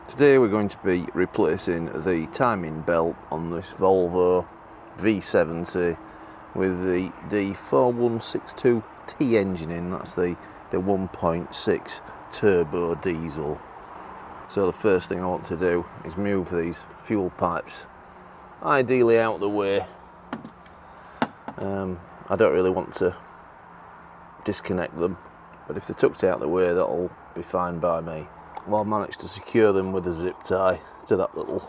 Today we're going to be replacing the timing belt on this Volvo V70 with the D4162T engine in. That's the 1.6 turbo diesel. So the first thing I want to do is move these fuel pipes ideally out of the way. I don't really want to disconnect them, but if they're tucked out of the way, that'll be fine by me. Well, I've managed to secure them with a zip tie to that little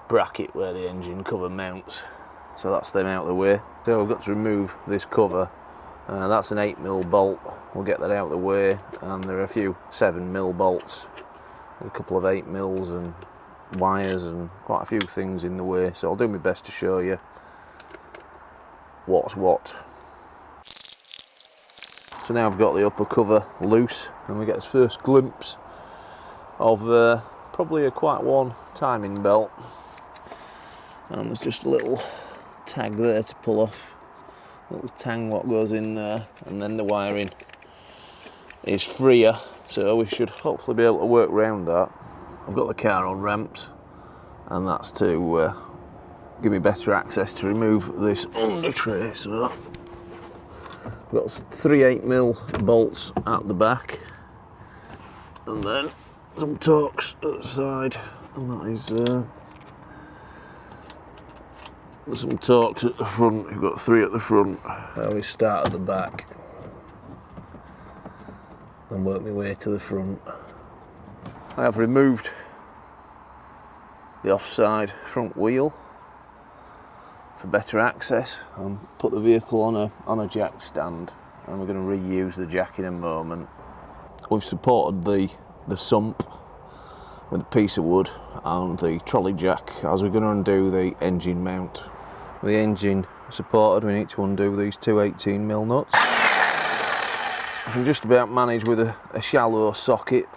bracket where the engine cover mounts, so that's them out of the way. So I've got to remove this cover. That's an 8mm bolt. We'll get that out of the way, and there are a few 7mm bolts, a couple of 8mm and wires and quite a few things in the way, so I'll do my best to show you what's what. So now I've got the upper cover loose, and we get this first glimpse of probably a quite worn timing belt, and there's just a little tag there to pull off, a little tang what goes in there, and then the wiring is freer, so we should hopefully be able to work around that. I've got the car on ramps, and that's to give me better access to remove this under tray. So I've got 3 8mm bolts at the back, and then some Torx at the side, and that is some Torx at the front. We've got 3 at the front. We start at the back and work my way to the front. I have removed the offside front wheel for better access and put the vehicle on a jack stand, and we're going to reuse the jack in a moment. We've supported the sump with a piece of wood and the trolley jack as we're going to undo the engine mount. With the engine supported, we need to undo these two 18mm nuts. I can just about manage with a shallow socket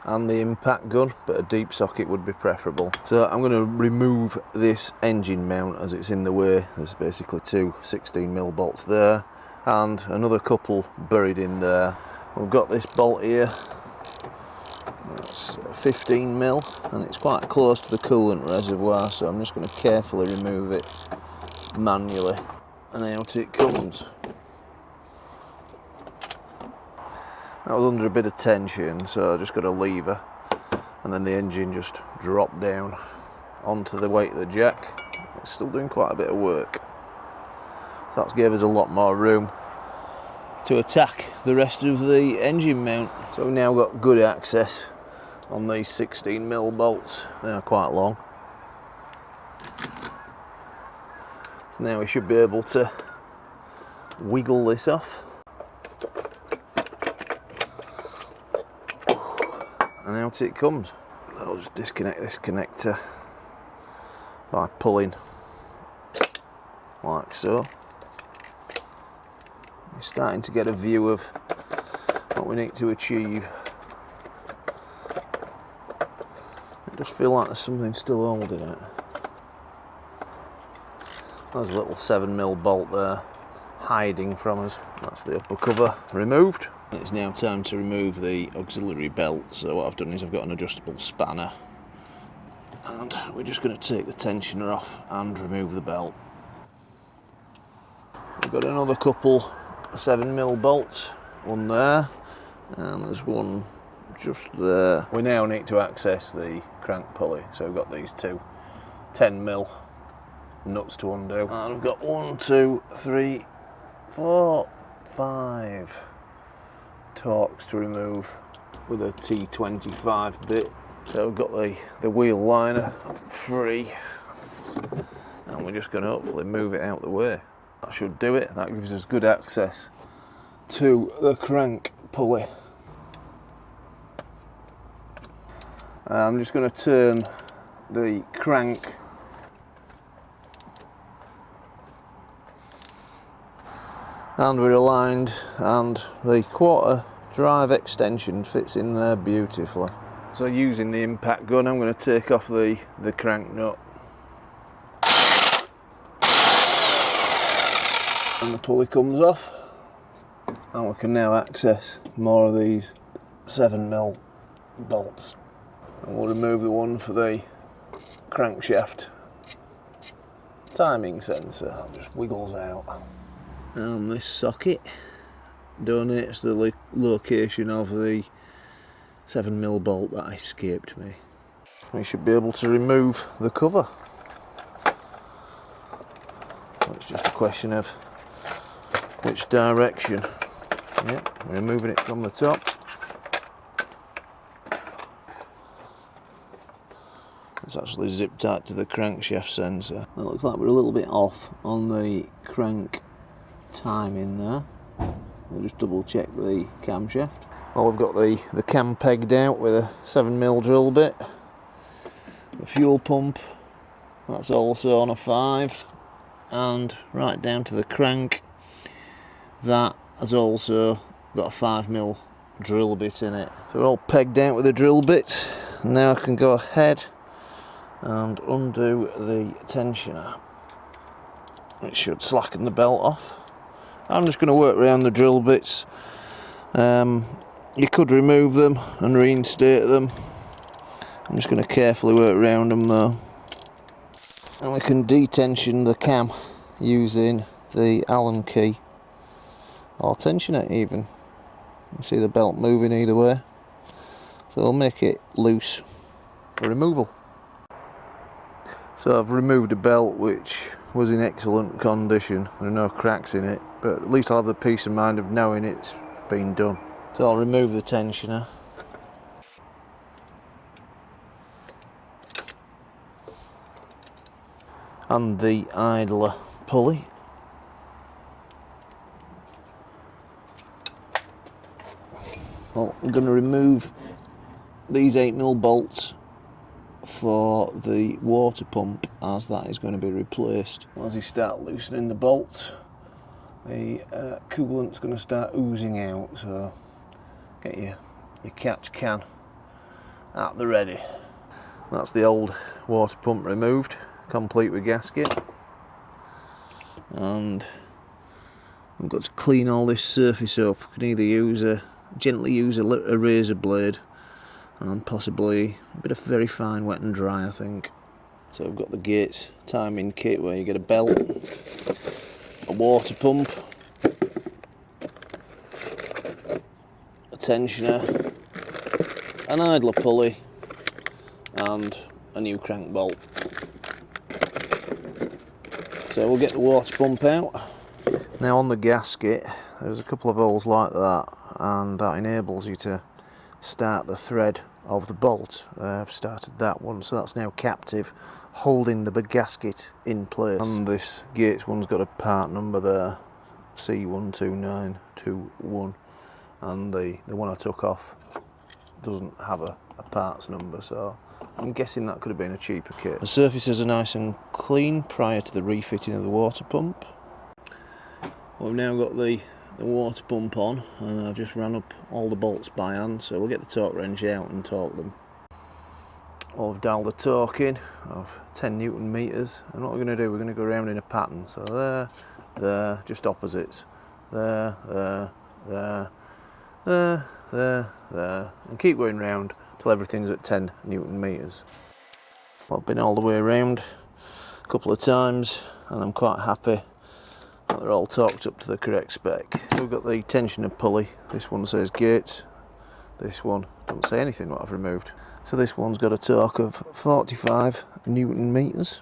and the impact gun, but a deep socket would be preferable. So I'm going to remove this engine mount as it's in the way. There's basically two 16mm bolts there and another couple buried in there. We've got this bolt here, that's 15mm, and it's quite close to the coolant reservoir, so I'm just going to carefully remove it manually, and out it comes. That was under a bit of tension, so I just got a lever, and then the engine just dropped down onto the weight of the jack. It's still doing quite a bit of work. So that gave us a lot more room to attack the rest of the engine mount. So we've now got good access on these 16mm bolts. They are quite long. So now we should be able to wiggle this off. And out it comes. I'll just disconnect this connector by pulling like so. We're starting to get a view of what we need to achieve. I just feel like there's something still holding it. There's a little 7mm bolt there hiding from us. That's the upper cover removed. It's now time to remove the auxiliary belt. So what I've done is I've got an adjustable spanner, and we're just going to take the tensioner off and remove the belt. We've got another couple 7mm bolts, one there, and there's one just there. We now need to access the crank pulley, so we've got these two 10mm nuts to undo, and we've got 1, 2, 3, 4, 5 Torx to remove with a T25 bit. So we've got the wheel liner free, and we're just going to hopefully move it out the way. That should do it. That gives us good access to the crank pulley. I'm just going to turn the crank and we're aligned, and the quarter drive extension fits in there beautifully. So using the impact gun, I'm going to take off the crank nut, and the pulley comes off, and we can now access more of these 7mm bolts. And we'll remove the one for the crankshaft timing sensor. That just wiggles out. And this socket donates the location of the 7mm bolt that escaped me. We should be able to remove the cover. It's just a question of which direction. Yep, removing it from the top. It's actually zip tight to the crankshaft sensor. It looks like we're a little bit off on the crank timing there. We'll just double check the camshaft. Well, we've got the cam pegged out with a 7mm drill bit. The fuel pump, that's also on a 5. And right down to the crank, that has also got a 5mm drill bit in it. So we're all pegged out with the drill bit. And now I can go ahead and undo the tensioner. It should slacken the belt off. I'm just going to work around the drill bits. You could remove them and reinstate them. I'm just going to carefully work around them though. And we can detension the cam using the Allen key, or tension it even. You see the belt moving either way. So we'll make it loose for removal. So I've removed a belt which was in excellent condition. There are no cracks in it, but at least I'll have the peace of mind of knowing it's been done. So I'll remove the tensioner. And the idler pulley. Well, I'm going to remove these 8mm bolts for the water pump, as that is going to be replaced. As you start loosening the bolts, the coolant's going to start oozing out, so get your catch can at the ready. That's the old water pump removed, complete with gasket. And I've got to clean all this surface up. You can either gently use a razor blade, and possibly a bit of very fine wet and dry, I think. So I've got the Gates timing kit where you get a belt, a water pump, a tensioner, an idler pulley, and a new crank bolt. So we'll get the water pump out. Now on the gasket there's a couple of holes like that, and that enables you to start the thread of the bolt. I've started that one, so that's now captive, holding the gasket in place. And this Gates one's got a part number there, C12921, and the one I took off doesn't have a parts number, so I'm guessing that could have been a cheaper kit. The surfaces are nice and clean prior to the refitting of the water pump. Well, we've now got the water pump on, and I've just ran up all the bolts by hand, so we'll get the torque wrench out and torque them. Well, I've dialed the torque in of 10 Newton meters, and what we're going to do, we're going to go around in a pattern. So there, just opposites. There, and keep going round till everything's at 10 Newton meters. Well, I've been all the way around a couple of times, and I'm quite happy that they're all torqued up to the correct spec. So we've got the tensioner pulley. This one says Gates. This one doesn't say anything what I've removed. So this one's got a torque of 45 Newton meters.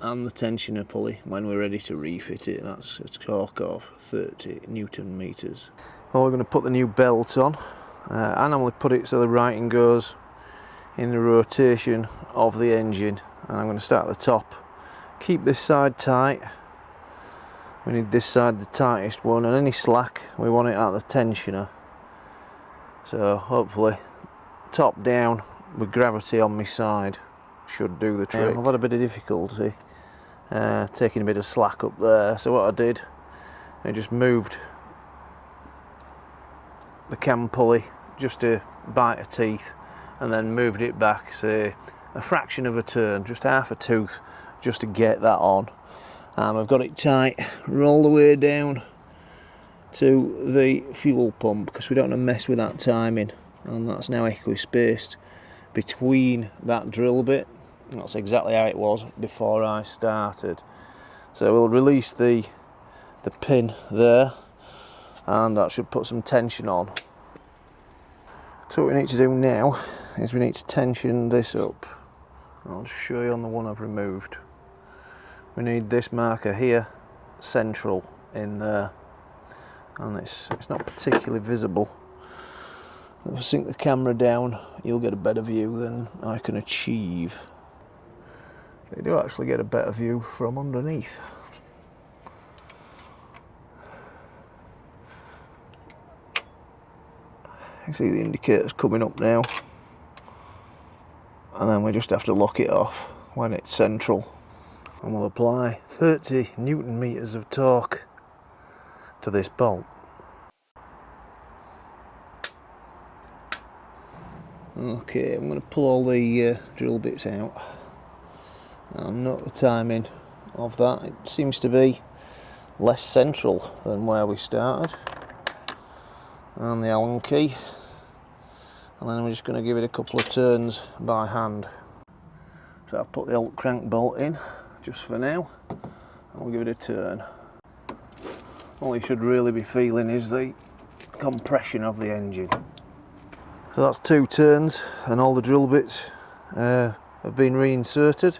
And the tensioner pulley, when we're ready to refit it, that's a torque of 30 Newton meters. Well, we're going to put the new belt on. I normally put it so the writing goes in the rotation of the engine, and I'm going to start at the top. Keep this side tight. We need this side the tightest one, and any slack we want it at the tensioner. So hopefully top down with gravity on my side should do the trick. I've had a bit of difficulty taking a bit of slack up there, so what I did, I just moved the cam pulley just to bite a teeth, and then moved it back, say a fraction of a turn, just half a tooth, just to get that on. and we've got it tight, roll the way down to the fuel pump because we don't want to mess with that timing, and that's now equi-spaced between that drill bit. That's exactly how it was before I started. So we'll release the pin there, and that should put some tension on. So what we need to do now is we need to tension this up. I'll just show you on the one I've removed. We need this marker here central in there, and it's not particularly visible. If I sink the camera down, you'll get a better view than I can achieve. You do actually get a better view from underneath. You see the indicators coming up now, and then we just have to lock it off when it's central, and we'll apply 30 Newton meters of torque to this bolt. Okay, I'm going to pull all the drill bits out and note the timing of that. It seems to be less central than where we started, and the Allen key, and then we're just going to give it a couple of turns by hand. So I've put the old crank bolt in just for now, and we'll give it a turn. All you should really be feeling is the compression of the engine. So that's 2 turns and all the drill bits have been reinserted.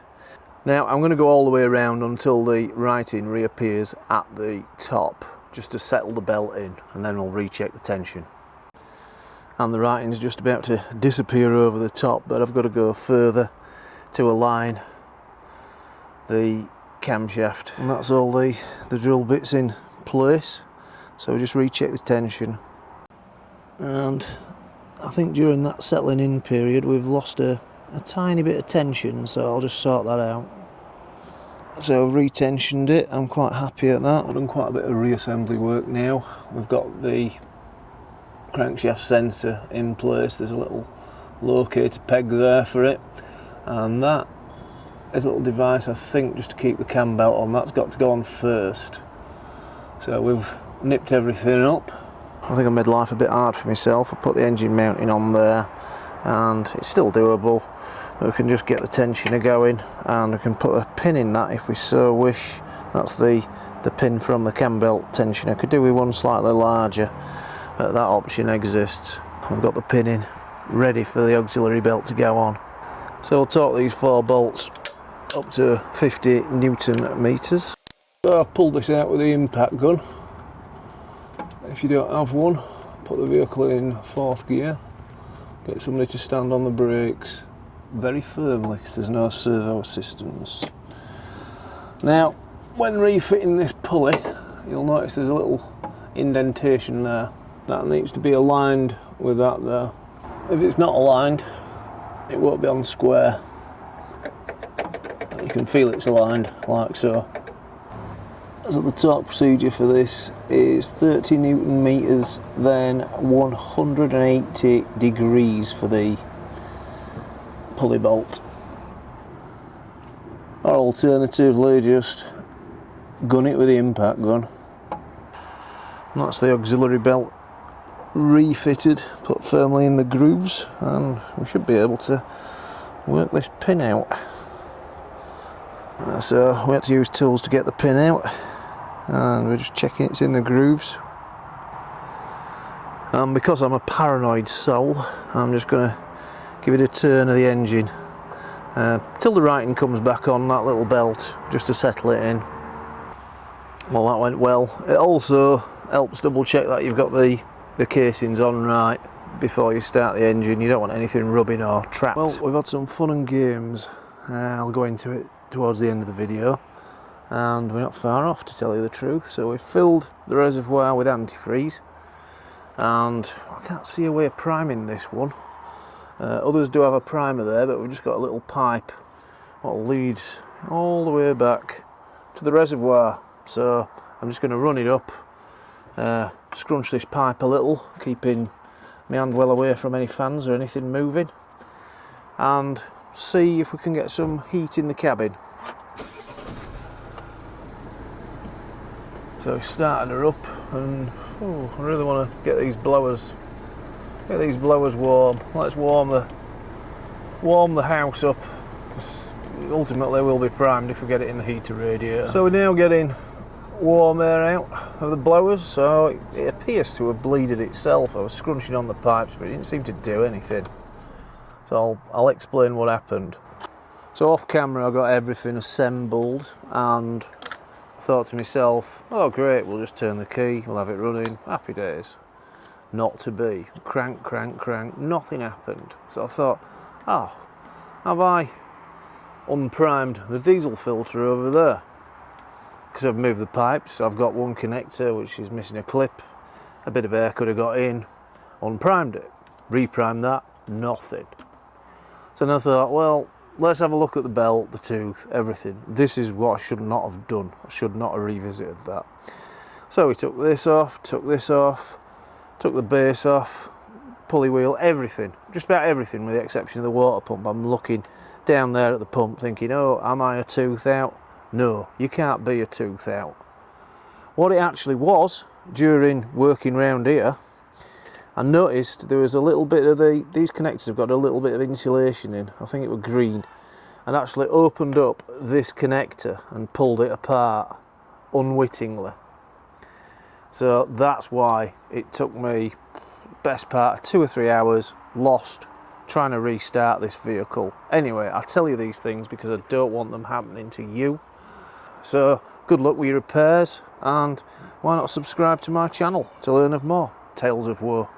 Now I'm going to go all the way around until the writing reappears at the top, just to settle the belt in, and then we'll recheck the tension. And the writing's just about to disappear over the top, but I've got to go further to align the camshaft, and that's all the drill bits in place. So we'll just recheck the tension, and I think during that settling in period we've lost a tiny bit of tension, so I'll just sort that out. So I've retensioned it, I'm quite happy at that. I've done quite a bit of reassembly work now. We've got the crankshaft sensor in place, there's a little locator peg there for it, and that is a little device I think just to keep the cam belt on. That's got to go on first. So we've nipped everything up. I think I made life a bit hard for myself. I put the engine mounting on there, and it's still doable. We can just get the tensioner going, and we can put a pin in that if we so wish. That's the pin from the cam belt tensioner. Could do with one slightly larger, but that option exists. I've got the pin in, ready for the auxiliary belt to go on. So we'll torque these 4 bolts up to 50 Newton meters. So I've pulled this out with the impact gun. If you don't have one, put the vehicle in 4th gear, get somebody to stand on the brakes very firmly because there's no servo assistance. Now, when refitting this pulley, you'll notice there's a little indentation there. That needs to be aligned with that there. If it's not aligned, it won't be on square. You can feel it's aligned, like so. So the torque procedure for this is 30 Newton meters, then 180 degrees for the pulley bolt. Or alternatively, just gun it with the impact gun. And that's the auxiliary belt refitted, put firmly in the grooves, and we should be able to work this pin out. So we had to use tools to get the pin out, and we're just checking it's in the grooves. And because I'm a paranoid soul, I'm just going to give it a turn of the engine till the writing comes back on that little belt, just to settle it in. Well, that went well. It also helps double check that you've got the casings on right before you start the engine. You don't want anything rubbing or trapped. Well, we've had some fun and games. I'll go into it towards the end of the video, and we're not far off, to tell you the truth. So we've filled the reservoir with antifreeze, and I can't see a way of priming this one. Others do have a primer there, but we've just got a little pipe that leads all the way back to the reservoir. So I'm just going to run it up, scrunch this pipe a little, keeping my hand well away from any fans or anything moving, and see if we can get some heat in the cabin. So we started her up, and I really want to get these blowers warm. Let's warm the house up. Ultimately we'll be primed if we get it in the heater radiator. So we're now getting warm air out of the blowers, so it appears to have bleeded itself. I was scrunching on the pipes, but it didn't seem to do anything. So I'll explain what happened. So off camera I got everything assembled, and I thought to myself, oh great, we'll just turn the key, we'll have it running, happy days. Not to be. Crank, crank, crank, nothing happened. So I thought, oh, have I unprimed the diesel filter over there? Because I've moved the pipes, so I've got one connector which is missing a clip. A bit of air could have got in, unprimed it, reprimed that, nothing. So then I thought, well, let's have a look at the belt, the tooth, everything. This is what I should not have done. I should not have revisited that. So we took this off, took the base off, pulley wheel, everything, just about everything with the exception of the water pump. I'm looking down there at the pump thinking, oh, am I a tooth out? No, you can't be a tooth out. What it actually was, during working round here, I noticed there was a little bit of these connectors have got a little bit of insulation in, I think it was green, and actually opened up this connector and pulled it apart unwittingly. So that's why it took me best part of 2 or 3 hours lost trying to restart this vehicle. Anyway, I tell you these things because I don't want them happening to you. So good luck with your repairs, and why not subscribe to my channel to learn of more Tales of Woe.